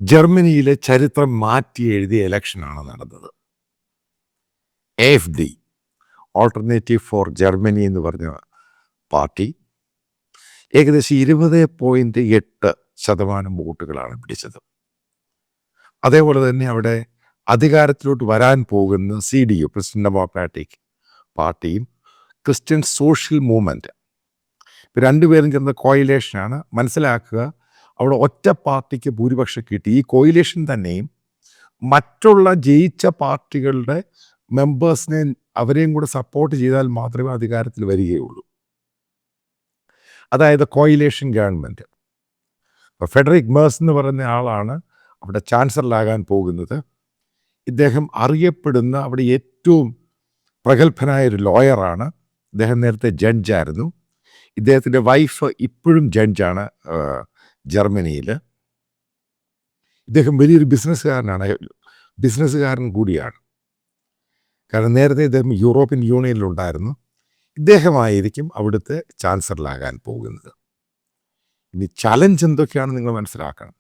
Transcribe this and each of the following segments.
ജർമ്മനിയിലെ ചരിത്രം മാറ്റി എഴുതിയ ഇലക്ഷനാണ് നടന്നത്. AfD, ഓൾട്ടർനേറ്റീവ് ഫോർ ജർമ്മനി എന്ന് പറഞ്ഞ പാർട്ടി ഏകദേശം 20.8% വോട്ടുകളാണ് പിടിച്ചത്. അതേപോലെ തന്നെ അവിടെ അധികാരത്തിലോട്ട് വരാൻ പോകുന്ന CDU, ക്രിസ്ത്യൻ ഡെമോക്രാറ്റിക് പാർട്ടിയും ക്രിസ്ത്യൻ സോഷ്യൽ മൂവ്മെൻറ്റ്, രണ്ടുപേരും ചേർന്ന കോയിലേഷനാണ്. മനസ്സിലാക്കുക, അവിടെ ഒറ്റ പാർട്ടിക്ക് ഭൂരിപക്ഷം കിട്ടി. ഈ കോയിലേഷൻ തന്നെയും മറ്റുള്ള ജയിച്ച പാർട്ടികളുടെ മെമ്പേഴ്സിനെ അവരെയും കൂടെ സപ്പോർട്ട് ചെയ്താൽ മാത്രമേ അധികാരത്തിൽ വരികയുള്ളൂ. അതായത് കോയിലേഷൻ ഗവൺമെൻറ്. ഫെഡറിക് മേഴ്സ് എന്ന് പറയുന്ന ആളാണ് അവിടെ ചാൻസലറാകാൻ പോകുന്നത്. ഇദ്ദേഹം അറിയപ്പെടുന്ന അവിടെ ഏറ്റവും പ്രഗത്ഭനായൊരു ലോയറാണ്. ഇദ്ദേഹം നേരത്തെ ജഡ്ജായിരുന്നു. ഇദ്ദേഹത്തിൻ്റെ വൈഫ് ഇപ്പോഴും ജഡ്ജാണ് ജർമ്മനിയിൽ. ഇദ്ദേഹം വലിയൊരു ബിസിനസ്സുകാരൻ കൂടിയാണ്. കാരണം നേരത്തെ ഇദ്ദേഹം യൂറോപ്യൻ യൂണിയനിലുണ്ടായിരുന്നു. ഇദ്ദേഹമായിരിക്കും അവിടുത്തെ ചാൻസലറാകാൻ പോകുന്നത്. ഇനി ചലഞ്ച് എന്തൊക്കെയാണ് നിങ്ങൾ മനസ്സിലാക്കണം.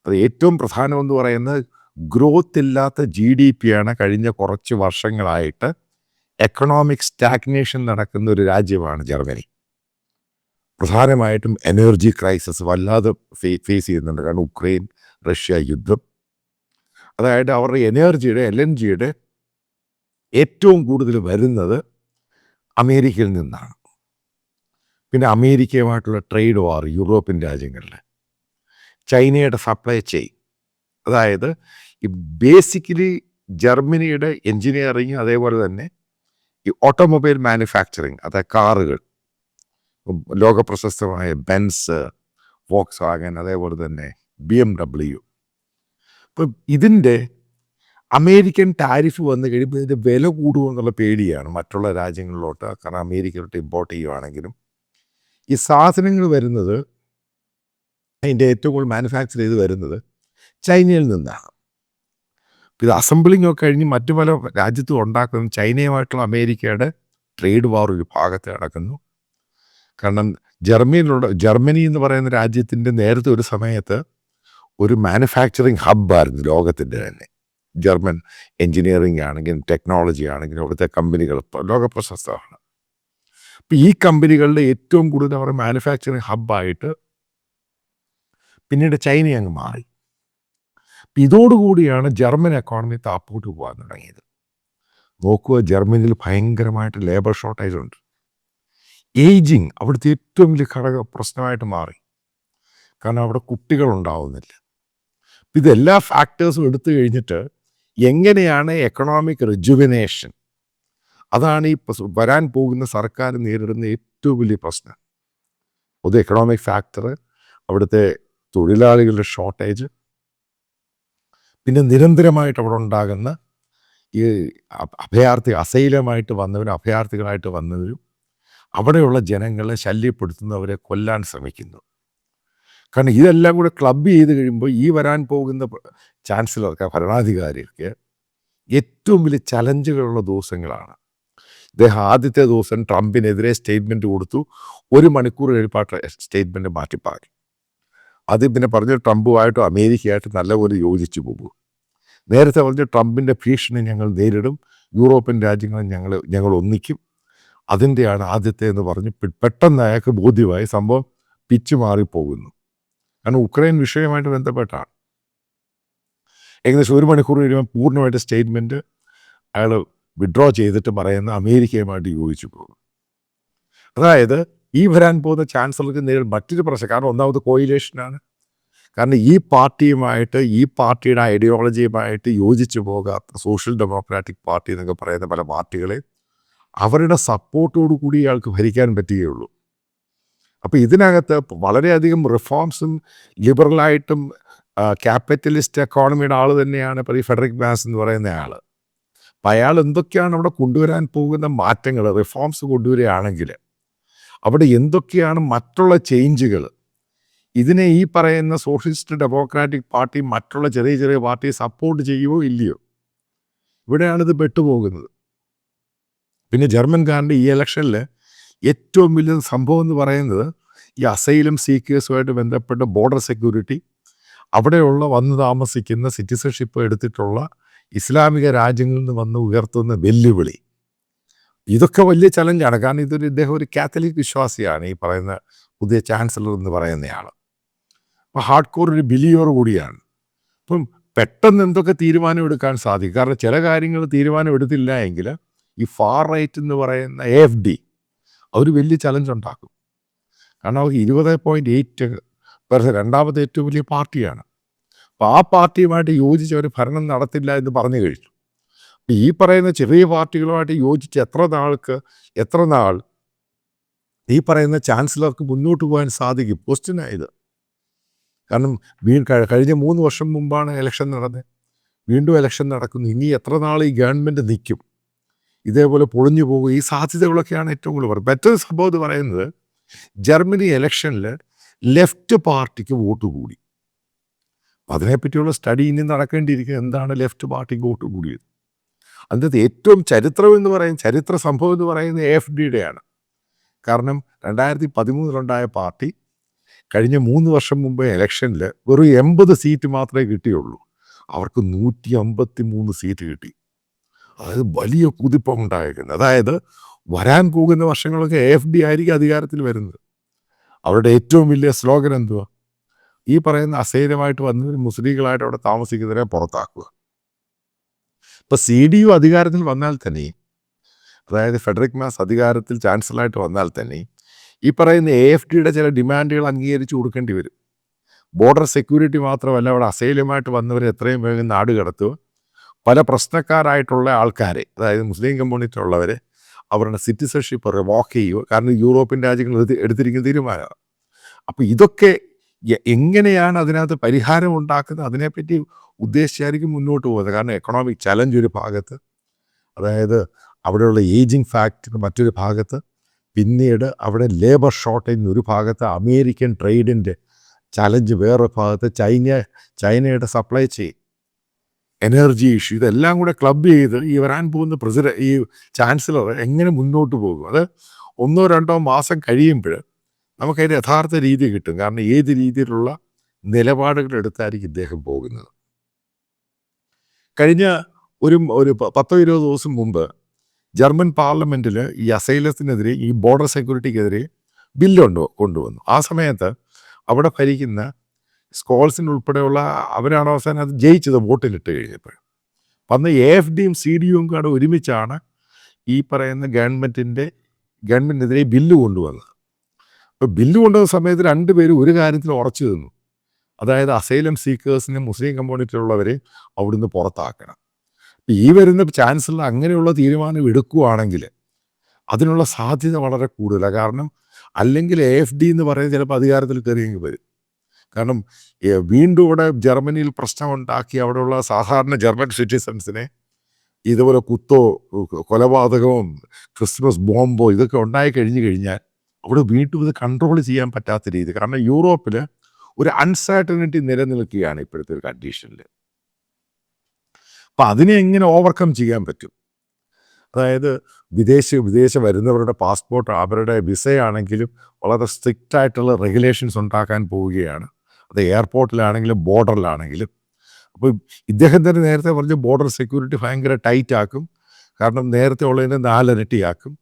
അത് ഏറ്റവും പ്രധാനമെന്ന് പറയുന്നത് ഗ്രോത്ത് ഇല്ലാത്ത GDP ആണ്. കഴിഞ്ഞ കുറച്ച് വർഷങ്ങളായിട്ട് എക്കണോമിക് സ്റ്റാഗ്നേഷൻ നടക്കുന്ന ഒരു രാജ്യമാണ് ജർമ്മനി. പ്രധാനമായിട്ടും എനർജി ക്രൈസിസ് വല്ലാതെ ഫേസ് ചെയ്യുന്നുണ്ട്. കാരണം ഉക്രൈൻ റഷ്യ യുദ്ധം. അതായത് അവരുടെ എനർജിയുടെ LNGയുടെ ഏറ്റവും കൂടുതൽ വരുന്നത് അമേരിക്കയിൽ നിന്നാണ്. പിന്നെ അമേരിക്കയുമായിട്ടുള്ള ട്രേഡ് വാർ യൂറോപ്യൻ രാജ്യങ്ങളിൽ, ചൈനയുടെ സപ്ലൈ ചെയിൻ, അതായത് ഈ ബേസിക്കലി ജർമ്മനിയുടെ എൻജിനീയറിങ്, അതേപോലെ തന്നെ ഈ ഓട്ടോമൊബൈൽ മാനുഫാക്ചറിങ്, അതായത് കാറുകൾ, ലോകപ്രശസ്തമായ ബെൻസ്, വോക്സ് വാഗൻ, അതേപോലെ തന്നെ BMW. ഇപ്പം ഇതിൻ്റെ അമേരിക്കൻ ടാരിഫ് വന്നു കഴിയുമ്പോൾ ഇതിൻ്റെ വില കൂടുമെന്നുള്ള പേടിയാണ് മറ്റുള്ള രാജ്യങ്ങളിലോട്ട്. കാരണം അമേരിക്കയിലോട്ട് ഇമ്പോർട്ട് ചെയ്യുവാണെങ്കിലും ഈ സാധനങ്ങൾ വരുന്നത്, അതിൻ്റെ ഏറ്റവും കൂടുതൽ മാനുഫാക്ചർ ചെയ്ത് വരുന്നത് ചൈനയിൽ നിന്നാണ്. ഇത് അസംബ്ലിംഗ് ഒക്കെ കഴിഞ്ഞ് മറ്റു പല രാജ്യത്തും ഉണ്ടാക്കുന്നത് ചൈനയുമായിട്ടുള്ള അമേരിക്കയുടെ ട്രേഡ് വാർ ഒരു ഭാഗത്ത് നടക്കുന്നു. കാരണം ജർമ്മനി എന്ന് പറയുന്ന രാജ്യത്തിൻ്റെ നേരത്തെ ഒരു സമയത്ത് ഒരു മാനുഫാക്ചറിങ് ഹബ്ബായിരുന്നു ലോകത്തിൻ്റെ തന്നെ. ജർമ്മൻ എൻജിനീയറിംഗ് ആണെങ്കിലും ടെക്നോളജി ആണെങ്കിലും അവിടുത്തെ കമ്പനികൾ ലോകപ്രശസ്തമാണ്. അപ്പം ഈ കമ്പനികളുടെ ഏറ്റവും കൂടുതൽ അവരുടെ മാനുഫാക്ചറിങ് ഹബ്ബായിട്ട് പിന്നീട് ചൈന അങ്ങ് മാറി. ഇതോടുകൂടിയാണ് ജർമ്മൻ എക്കോണമി താപ്പോട്ട് പോകാൻ തുടങ്ങിയത്. നോക്കുക, ജർമ്മനിയിൽ ഭയങ്കരമായിട്ട് ലേബർ ഷോർട്ടേജ് ഉണ്ട്. ഏജിങ് അവിടുത്തെ ഏറ്റവും വലിയ പ്രശ്നമായിട്ട് മാറി. കാരണം അവിടെ കുട്ടികളുണ്ടാവുന്നില്ല. ഇതെല്ലാ ഫാക്ടേഴ്സും എടുത്തു കഴിഞ്ഞിട്ട് എങ്ങനെയാണ് എക്കണോമിക് റിജുവിനേഷൻ, അതാണ് ഈ വരാൻ പോകുന്ന സർക്കാർ നേരിടുന്ന ഏറ്റവും വലിയ പ്രശ്നം. ഒരു എക്കണോമിക് ഫാക്ടർ, അവിടുത്തെ തൊഴിലാളികളുടെ ഷോർട്ടേജ്, പിന്നെ നിരന്തരമായിട്ട് അവിടെ ഉണ്ടാകുന്ന ഈ അസൈലമായിട്ട് വന്നവരും അഭയാർത്ഥികളായിട്ട് വന്നവരും അവിടെയുള്ള ജനങ്ങളെ ശല്യപ്പെടുത്തുന്നവരെ കൊല്ലാൻ ശ്രമിക്കുന്നു. കാരണം ഇതെല്ലാം കൂടെ ക്ലബ് ചെയ്ത് കഴിയുമ്പോൾ ഈ വരാൻ പോകുന്ന ചാൻസലർക്ക്, ഭരണാധികാരിക്ക് ഏറ്റവും വലിയ ചലഞ്ചുകളുള്ള ദിവസങ്ങളാണ്. ഇദ്ദേഹം ആദ്യത്തെ ദിവസം ട്രംപിനെതിരെ സ്റ്റേറ്റ്മെൻറ്റ് കൊടുത്തു. 1 മണിക്കൂർ കഴിയുമ്പോൾ സ്റ്റേറ്റ്മെൻറ്റ് മാറ്റിപ്പാക്കി. അത് പിന്നെ പറഞ്ഞ് ട്രംപുമായിട്ടും അമേരിക്കയായിട്ട് നല്ലപോലെ യോജിച്ചു പോകും. നേരത്തെ പറഞ്ഞ് ട്രംപിൻ്റെ ഭീഷണി ഞങ്ങൾ നേരിടും, യൂറോപ്യൻ രാജ്യങ്ങൾ ഞങ്ങൾ ഒന്നിക്കും, അതിൻ്റെയാണ് ആദ്യത്തെ എന്ന് പറഞ്ഞ് പെട്ടെന്ന് അയാൾക്ക് ബോധ്യമായി സംഭവം പിച്ച് മാറിപ്പോകുന്നു. കാരണം ഉക്രൈൻ വിഷയമായിട്ട് ബന്ധപ്പെട്ടാണ്. ഏകദേശം 1 മണിക്കൂർ കഴിയുമ്പോൾ പൂർണ്ണമായിട്ട് സ്റ്റേറ്റ്മെൻറ്റ് അയാൾ വിഡ്രോ ചെയ്തിട്ട് പറയുന്ന അമേരിക്കയുമായിട്ട് യോജിച്ചു പോകും. അതായത് ഈ വരാൻ പോകുന്ന ചാൻസലർക്ക് നേരിൽ മറ്റൊരു പ്രശ്നം. കാരണം ഒന്നാമത് കോയിലേഷനാണ്. കാരണം ഈ പാർട്ടിയുമായിട്ട്, ഈ പാർട്ടിയുടെ ഐഡിയോളജിയുമായിട്ട് യോജിച്ചു പോകാത്ത സോഷ്യൽ ഡെമോക്രാറ്റിക് പാർട്ടി എന്നൊക്കെ പറയുന്ന പല പാർട്ടികളെ അവരുടെ സപ്പോർട്ടോടു കൂടി ഇയാൾക്ക് ഭരിക്കാൻ പറ്റുകയുള്ളൂ. അപ്പോൾ ഇതിനകത്ത് വളരെയധികം റിഫോംസും ലിബറലായിട്ടും ക്യാപിറ്റലിസ്റ്റ് എക്കോണമിയുടെ ആൾ തന്നെയാണ് ഇപ്പോൾ ഈ ഫെഡറിക് മേഴ്സ് എന്ന് പറയുന്ന ആൾ. അപ്പം അയാൾ എന്തൊക്കെയാണ് അവിടെ കൊണ്ടുവരാൻ പോകുന്ന മാറ്റങ്ങൾ, റിഫോംസ് കൊണ്ടുവരികയാണെങ്കിൽ അവിടെ എന്തൊക്കെയാണ് മറ്റുള്ള ചേഞ്ചുകൾ, ഇതിനെ ഈ പറയുന്ന സോഷ്യലിസ്റ്റ് ഡെമോക്രാറ്റിക് പാർട്ടി മറ്റുള്ള ചെറിയ ചെറിയ പാർട്ടിയെ സപ്പോർട്ട് ചെയ്യുമോ ഇല്ലയോ, ഇവിടെയാണിത് പെട്ടുപോകുന്നത്. പിന്നെ ജർമ്മൻകാരൻ്റെ ഈ ഇലക്ഷനിൽ ഏറ്റവും വലിയ സംഭവം എന്ന് പറയുന്നത് ഈ അസൈലം സീക്കേഴ്സുമായിട്ട് ബന്ധപ്പെട്ട ബോർഡർ സെക്യൂരിറ്റി, അവിടെയുള്ള വന്ന് താമസിക്കുന്ന സിറ്റിസൺഷിപ്പ് എടുത്തിട്ടുള്ള ഇസ്ലാമിക രാജ്യങ്ങളിൽ നിന്ന് വന്ന് ഉയർത്തുന്ന വെല്ലുവിളി, ഇതൊക്കെ വലിയ ചലഞ്ചാണ്. കാരണം ഇദ്ദേഹം ഒരു കാത്തലിക് വിശ്വാസിയാണ്, ഈ പറയുന്ന പുതിയ ചാൻസലർ എന്ന് പറയുന്നയാൾ. അപ്പോൾ ഹാർഡ് കോർ ഒരു ബിലീവർ കൂടിയാണ്. അപ്പം പെട്ടെന്ന് എന്തൊക്കെ തീരുമാനം എടുക്കാൻ സാധിക്കും. കാരണം ചില കാര്യങ്ങൾ തീരുമാനം എടുത്തില്ല എങ്കിൽ ഈ ഫാർ റൈറ്റ് എന്ന് പറയുന്ന AFD അവർ വലിയ ചലഞ്ച് ഉണ്ടാക്കും. കാരണം അവർക്ക് 20.8% രണ്ടാമത്തെ ഏറ്റവും വലിയ പാർട്ടിയാണ്. അപ്പോൾ ആ പാർട്ടിയുമായിട്ട് യോജിച്ച് അവർ ഭരണം നടത്തില്ല എന്ന് പറഞ്ഞു കഴിഞ്ഞു. ഈ പറയുന്ന ചെറിയ പാർട്ടികളുമായിട്ട് യോജിച്ച് എത്ര നാൾ ഈ പറയുന്ന ചാൻസലർക്ക് മുന്നോട്ട് പോകാൻ സാധിക്കും? ക്വസ്റ്റ്യനായത്. കാരണം കഴിഞ്ഞ 3 വർഷം മുമ്പാണ് ഇലക്ഷൻ നടന്നത്, വീണ്ടും ഇലക്ഷൻ നടക്കുന്നു. ഇനി എത്ര നാൾ ഈ ഗവൺമെൻറ് നിൽക്കും? ഇതേപോലെ പൊളിഞ്ഞു പോകും. ഈ സാധ്യതകളൊക്കെയാണ് ഏറ്റവും കൂടുതൽ പറയുന്നത്. മറ്റൊരു സംഭവം എന്ന് പറയുന്നത്, ജർമ്മനി ഇലക്ഷനിൽ ലെഫ്റ്റ് പാർട്ടിക്ക് വോട്ട് കൂടി. അതിനെപ്പറ്റിയുള്ള സ്റ്റഡി ഇനി നടക്കേണ്ടിയിരിക്കുന്നത്, എന്താണ് ലെഫ്റ്റ് പാർട്ടിക്ക് വോട്ട് കൂടിയത്. അതിനകത്ത് ഏറ്റവും ചരിത്ര സംഭവം എന്ന് പറയുന്നത് AFDയുടെയാണ്. കാരണം 2013 പാർട്ടി കഴിഞ്ഞ 3 വർഷം മുമ്പേ ഇലക്ഷനിൽ വെറും 80 സീറ്റ് മാത്രമേ കിട്ടിയുള്ളൂ. അവർക്ക് 153 സീറ്റ് കിട്ടി. അതായത് വലിയ കുതിപ്പം ഉണ്ടായിരിക്കുന്നത്. അതായത് വരാൻ പോകുന്ന വർഷങ്ങളൊക്കെ AFD ആയിരിക്കും അധികാരത്തിൽ വരുന്നത്. അവരുടെ ഏറ്റവും വലിയ സ്ലോഗൻ എന്തുവാ? ഈ പറയുന്ന അസൈര്യമായിട്ട് വന്നവർ മുസ്ലിങ്ങളായിട്ട് അവിടെ താമസിക്കുന്നവരെ പുറത്താക്കുക. ഇപ്പം CDU അധികാരത്തിൽ വന്നാൽ തന്നെ, അതായത് ഫെഡറിക് മാസ് അധികാരത്തിൽ ചാൻസലറായിട്ട് വന്നാൽ തന്നെ, ഈ പറയുന്ന AFDയുടെ ചില ഡിമാൻഡുകൾ അംഗീകരിച്ച് കൊടുക്കേണ്ടി വരും. ബോർഡർ സെക്യൂരിറ്റി മാത്രമല്ല, അവിടെ അസൈലമായിട്ട് വന്നവരെ എത്രയും വേഗം നാട് കടത്തുക, പല പ്രശ്നക്കാരായിട്ടുള്ള ആൾക്കാരെ, അതായത് മുസ്ലിം കമ്മ്യൂണിറ്റി ഉള്ളവരെ അവരുടെ സിറ്റിസൺഷിപ്പ് റിവോക്ക് ചെയ്യുക. കാരണം യൂറോപ്യൻ രാജ്യങ്ങൾ എടുത്തിരിക്കുന്ന തീരുമാനമാണ്. അപ്പോൾ ഇതൊക്കെ എങ്ങനെയാണ് അതിനകത്ത് പരിഹാരം ഉണ്ടാക്കുന്നത്, അതിനെപ്പറ്റി ഉദ്ദേശിച്ചായിരിക്കും മുന്നോട്ട് പോകുന്നത്. കാരണം എക്കണോമിക് ചലഞ്ച് ഒരു ഭാഗത്ത്, അതായത് അവിടെയുള്ള ഏജിങ് ഫാക്ടർ മറ്റൊരു ഭാഗത്ത്, പിന്നീട് അവിടെ ലേബർ ഷോർട്ടേജ് ഒരു ഭാഗത്ത്, അമേരിക്കൻ ട്രേഡിൻ്റെ ചലഞ്ച് വേറെ ഭാഗത്ത്, ചൈനയുടെ സപ്ലൈ ചെയിൻ, എനർജി ഇഷ്യൂ, ഇതെല്ലാം കൂടെ ക്ലബ് ചെയ്ത് ഈ വരാൻ പോകുന്ന ഈ ചാൻസലർ എങ്ങനെ മുന്നോട്ട് പോകും. അത് 1-2 മാസം കഴിയുമ്പോൾ നമുക്കതിൻ്റെ യഥാർത്ഥ രീതി കിട്ടും. കാരണം ഏത് രീതിയിലുള്ള നിലപാടുകൾ എടുത്തായിരിക്കും ഇദ്ദേഹം പോകുന്നത്. കഴിഞ്ഞ ഒരു 10-20 ദിവസം മുമ്പ് ജർമ്മൻ പാർലമെൻറ്റിൽ ഈ അസൈലത്തിനെതിരെ, ഈ ബോർഡർ സെക്യൂരിറ്റിക്കെതിരെ ബില്ലുണ്ടോ കൊണ്ടുവന്നു. ആ സമയത്ത് അവിടെ ഭരിക്കുന്ന സ്കോൾസിന് ഉൾപ്പെടെയുള്ള അവരാണ് അവസാനം അത് ജയിച്ചത് വോട്ടിലിട്ട് കഴിഞ്ഞപ്പോൾ. അന്ന് AFDയും CDUവും കൂടെ ഒരുമിച്ചാണ് ഈ പറയുന്ന ഗവൺമെൻറ്റിനെതിരെ ബില്ല് കൊണ്ടുവന്നത്. അപ്പോൾ ബില്ല് കൊണ്ടുവന്ന സമയത്ത് 2 പേരും ഒരു കാര്യത്തിൽ ഉറച്ചു നിന്നു. അതായത് അസൈലം സീക്കേഴ്സിനെ, മുസ്ലിം കമ്മ്യൂണിറ്റിയിലുള്ളവരെ അവിടുന്ന് പുറത്താക്കണം. ഈ വരുന്ന ചാൻസലർ അങ്ങനെയുള്ള തീരുമാനം എടുക്കുകയാണെങ്കിൽ അതിനുള്ള സാധ്യത വളരെ കൂടുതലാണ്. കാരണം അല്ലെങ്കിൽ AFD എന്ന് പറയുന്നത് ചിലപ്പോൾ അധികാരത്തിൽ കയറിയെങ്കിൽ വരും. കാരണം വീണ്ടും ഇവിടെ ജർമ്മനിയിൽ പ്രശ്നമുണ്ടാക്കി അവിടെയുള്ള സാധാരണ ജർമ്മൻ സിറ്റിസൺസിനെ ഇതുപോലെ കൊലപാതകവും ക്രിസ്മസ് ബോംബോ ഇതൊക്കെ ഉണ്ടായി കഴിഞ്ഞാൽ അവിടെ വീണ്ടും ഇത് കൺട്രോൾ ചെയ്യാൻ പറ്റാത്ത രീതി. കാരണം യൂറോപ്പിൽ ഒരു അൺസർട്ടനിറ്റി നിലനിൽക്കുകയാണ് ഇപ്പോഴത്തെ ഒരു കണ്ടീഷനിൽ. അപ്പം അതിനെ എങ്ങനെ ഓവർകം ചെയ്യാൻ പറ്റും? അതായത് വിദേശ വരുന്നവരുടെ പാസ്പോർട്ട്, അവരുടെ വിസയാണെങ്കിലും വളരെ സ്ട്രിക്റ്റ് ആയിട്ടുള്ള റെഗുലേഷൻസ് ഉണ്ടാക്കാൻ പോവുകയാണ്. അത് എയർപോർട്ടിലാണെങ്കിലും ബോർഡറിലാണെങ്കിലും. അപ്പോൾ ഇദ്ദേഹം തന്നെ നേരത്തെ പറഞ്ഞ ബോർഡർ സെക്യൂരിറ്റി ഭയങ്കര ടൈറ്റ് ആക്കും. കാരണം നേരത്തെ ഉള്ളതിനെ 4 ഇരട്ടിയാക്കും.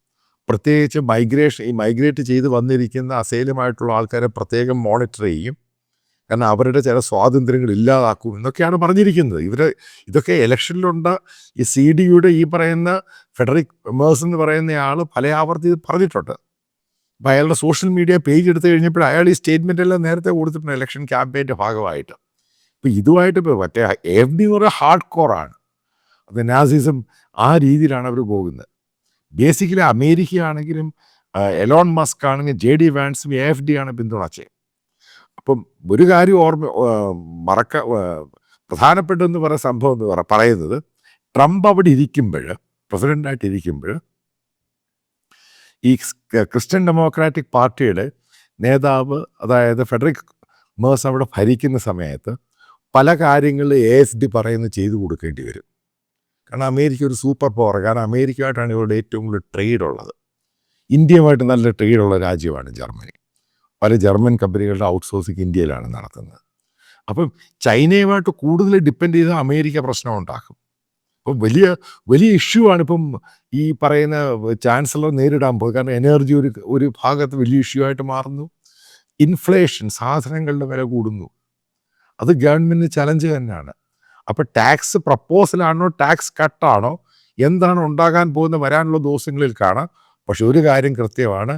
പ്രത്യേകിച്ച് മൈഗ്രേറ്റ് ചെയ്ത് വന്നിരിക്കുന്ന അസൈലമായിട്ടുള്ള ആൾക്കാരെ പ്രത്യേകം മോണിറ്റർ ചെയ്യും. കാരണം അവരുടെ ചില സ്വാതന്ത്ര്യങ്ങൾ ഇല്ലാതാക്കും എന്നൊക്കെയാണ് പറഞ്ഞിരിക്കുന്നത്. ഇതൊക്കെ ഇലക്ഷനിലുണ്ട്. ഈ CDUയുടെ ഈ പറയുന്ന ഫെഡറിക് മേഴ്സ് എന്ന് പറയുന്ന ആൾ പല ആവർത്തി പറഞ്ഞിട്ടുണ്ട്. അപ്പോൾ അയാളുടെ സോഷ്യൽ മീഡിയ പേജ് എടുത്തു കഴിഞ്ഞപ്പോൾ അയാൾ ഈ സ്റ്റേറ്റ്മെൻ്റ് എല്ലാം നേരത്തെ കൊടുത്തിട്ടുണ്ട് ഇലക്ഷൻ ക്യാമ്പയിൻ്റെ ഭാഗമായിട്ട്. ഇപ്പോൾ ഇതുമായിട്ട് മറ്റേ AFD എന്ന് പറയുന്നത് ഹാർഡ് കോറാണ്. അത് നാസിസം ആ രീതിയിലാണ് അവർ പോകുന്നത്. ബേസിക്കലി അമേരിക്കയാണെങ്കിലും എലോൺ മസ്ക് ആണെങ്കിലും JD വാൻസും AFD ആണ് പിന്തുണച്ചത്. അപ്പം ഒരു കാര്യം പ്രധാനപ്പെട്ടെന്ന് പറയുന്ന സംഭവം എന്ന് പറയുന്നത്, ട്രംപ് അവിടെ ഇരിക്കുമ്പോൾ, പ്രസിഡൻ്റായിട്ട് ഇരിക്കുമ്പോൾ, ഈ ക്രിസ്ത്യൻ ഡെമോക്രാറ്റിക് പാർട്ടിയുടെ നേതാവ്, അതായത് ഫെഡറിക് മേഴ്സ് അവിടെ ഭരിക്കുന്ന സമയത്ത് പല കാര്യങ്ങളിൽ AFD പറയുന്നത് ചെയ്തു കൊടുക്കേണ്ടി വരും. കാരണം അമേരിക്ക ഒരു സൂപ്പർ പവർ. കാരണം അമേരിക്കയുമായിട്ടാണ് ഇവരുടെ ഏറ്റവും കൂടുതൽ ട്രേഡ് ഉള്ളത്. ഇന്ത്യയുമായിട്ട് നല്ല ട്രേഡുള്ള രാജ്യമാണ് ജർമ്മനി. പല ജർമ്മൻ കമ്പനികളുടെ ഔട്ട്സോഴ്സിങ് ഇന്ത്യയിലാണ് നടത്തുന്നത്. അപ്പം ചൈനയുമായിട്ട് കൂടുതൽ ഡിപ്പെൻഡ് ചെയ്ത് അമേരിക്ക പ്രശ്നം ഉണ്ടാക്കും. അപ്പം വലിയ വലിയ ഇഷ്യൂ ആണ് ഇപ്പം ഈ പറയുന്ന ചാൻസലർ നേരിടാൻ പോകുന്നത്. കാരണം എനർജി ഒരു ഭാഗത്ത് വലിയ ഇഷ്യൂ ആയിട്ട് മാറുന്നു. ഇൻഫ്ലേഷൻ, സാധനങ്ങളുടെ വില കൂടുന്നു. അത് ഗവൺമെൻറ്റിന് ചലഞ്ച് തന്നെയാണ്. അപ്പോൾ ടാക്സ് പ്രപ്പോസലാണോ ടാക്സ് കട്ടാണോ എന്താണ് ഉണ്ടാകാൻ പോകുന്ന വരാനുള്ള ദിവസങ്ങളിൽ കാണാം. പക്ഷെ ഒരു കാര്യം കൃത്യമാണ്,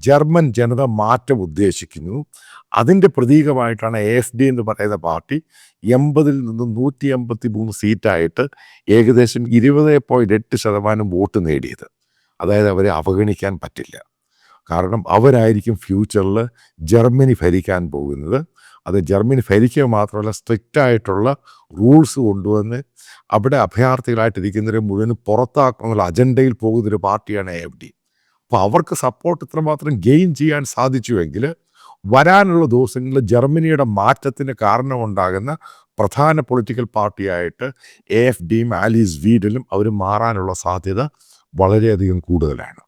ജർമ്മൻ ജനത മാറ്റം ഉദ്ദേശിക്കുന്നു. അതിൻ്റെ പ്രതീകമായിട്ടാണ് AfD എന്ന് പറയുന്ന പാർട്ടി 80-ൽ നിന്ന് 183 സീറ്റായിട്ട് ഏകദേശം 20.8% വോട്ട് നേടിയത്. അതായത് അവരെ അവഗണിക്കാൻ പറ്റില്ല. കാരണം അവരായിരിക്കും ഫ്യൂച്ചറിൽ ജർമ്മനി ഭരിക്കാൻ പോകുന്നത്. അത് ജർമ്മനി ഭരിക്കുക മാത്രമല്ല, സ്ട്രിക്റ്റായിട്ടുള്ള റൂൾസ് കൊണ്ടുവന്ന് അവിടെ അഭയാർത്ഥികളായിട്ടിരിക്കുന്നവരെ മുഴുവൻ പുറത്താക്കുന്നുള്ള അജണ്ടയിൽ പോകുന്നൊരു പാർട്ടിയാണ് AfD. അപ്പോൾ അവർക്ക് സപ്പോർട്ട് ഇത്രമാത്രം ഗെയിൻ ചെയ്യാൻ സാധിച്ചുവെങ്കിൽ വരാനുള്ള ദിവസങ്ങളിൽ ജർമ്മനിയുടെ മാറ്റത്തിന് കാരണമുണ്ടാകുന്ന പ്രധാന പൊളിറ്റിക്കൽ പാർട്ടിയായിട്ട് AfDയും ആലീസ് വീഡിലും അവർ മാറാനുള്ള സാധ്യത വളരെയധികം കൂടുതലാണ്.